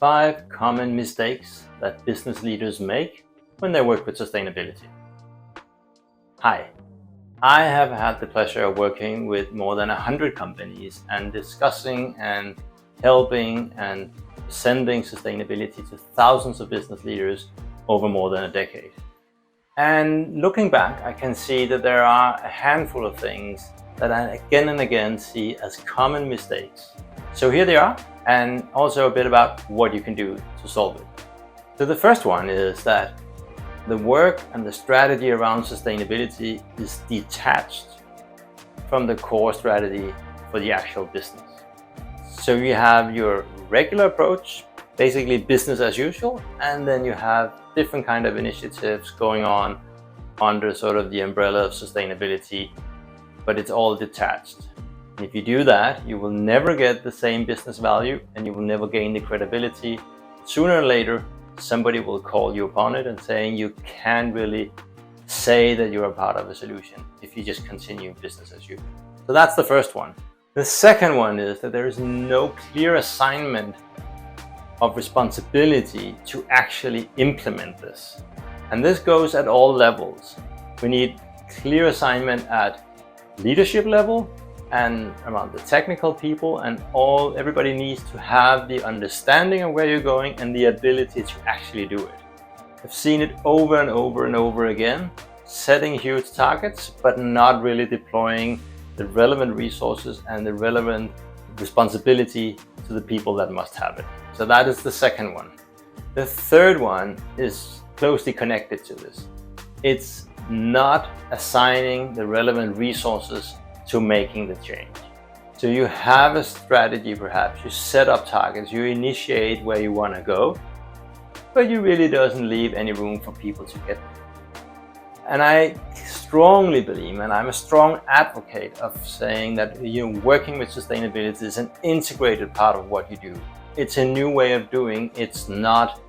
5 common mistakes that business leaders make when they work with sustainability. Hi, I have had the pleasure of working with more than 100 companies and discussing and helping and sending sustainability to thousands of business leaders over more than a decade. And looking back, I can see that there are a handful of things that I again and again see as common mistakes. So here they are, and also a bit about what you can do to solve it. So the first one is that the work and the strategy around sustainability is detached from the core strategy for the actual business. So you have your regular approach, basically business as usual, and then you have different kind of initiatives going on under sort of the umbrella of sustainability, but it's all detached. And if you do that, you will never get the same business value and you will never gain the credibility. Sooner or later, somebody will call you upon it and saying you can't really say that you're a part of a solution if you just continue business as usual. So that's the first one. The second one is that there is no clear assignment of responsibility to actually implement this. And this goes at all levels. We need clear assignment at leadership level and around the technical people, and everybody needs to have the understanding of where you're going and the ability to actually do it. I've seen it over and over and over again, setting huge targets, but not really deploying the relevant resources and the relevant responsibility to the people that must have it. So that is the second one. The third one is closely connected to this. It's not assigning the relevant resources to making the change. So you have a strategy, perhaps you set up targets, you initiate where you want to go, but you really doesn't leave any room for people to get there. And I strongly believe, and I'm a strong advocate of saying that working with sustainability is an integrated part of what you do. It's a new way of doing, it's not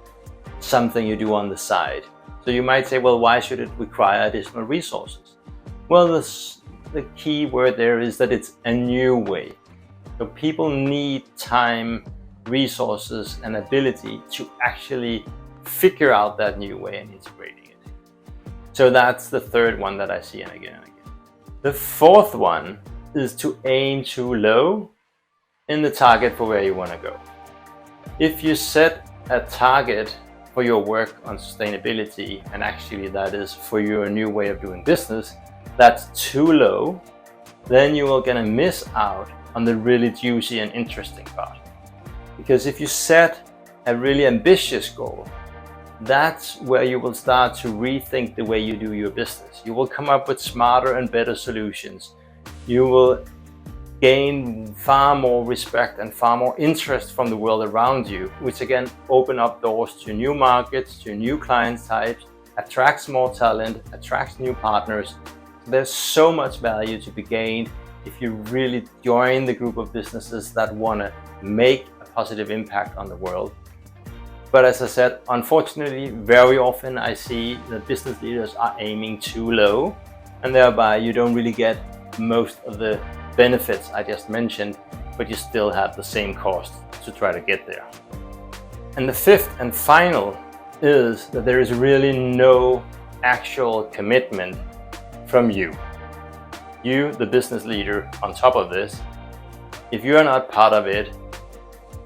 something you do on the side. So you might say, well, why should it require additional resources? Well, the key word there is that it's a new way. So people need time, resources, and ability to actually figure out that new way and integrating it. So that's the third one that I see and again and again. The fourth one is to aim too low in the target for where you want to go. If you set a target for your work on sustainability, and actually that is for your new way of doing business, that's too low, then you are going to miss out on the really juicy and interesting part. Because if you set a really ambitious goal, that's where you will start to rethink the way you do your business. You will come up with smarter and better solutions. You will gain far more respect and far more interest from the world around you, which again open up doors to new markets, to new client types, attracts more talent, attracts new partners. There's so much value to be gained if you really join the group of businesses that want to make a positive impact on the world. But as I said, unfortunately, very often I see that business leaders are aiming too low, and thereby you don't really get most of the benefits I just mentioned, but you still have the same cost to try to get there. And the fifth and final is that there is really no actual commitment from you, the business leader. On top of this, if you are not part of it,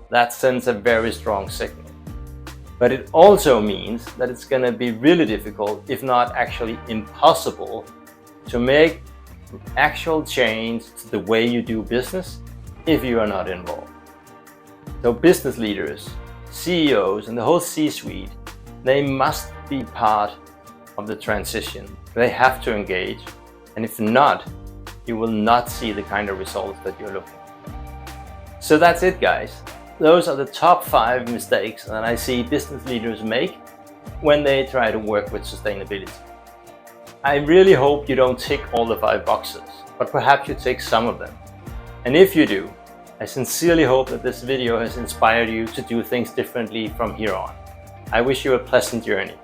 that sends a very strong signal. But it also means that it's going to be really difficult, if not actually impossible, to make actual change to the way you do business if you are not involved. So business leaders, CEOs, and the whole C-suite, they must be part of the transition. They have to engage, and if not, you will not see the kind of results that you're looking for. So that's it, guys. Those are the top 5 mistakes that I see business leaders make when they try to work with sustainability. I really hope you don't tick all the 5 boxes, but perhaps you tick some of them. And if you do, I sincerely hope that this video has inspired you to do things differently from here on. I wish you a pleasant journey.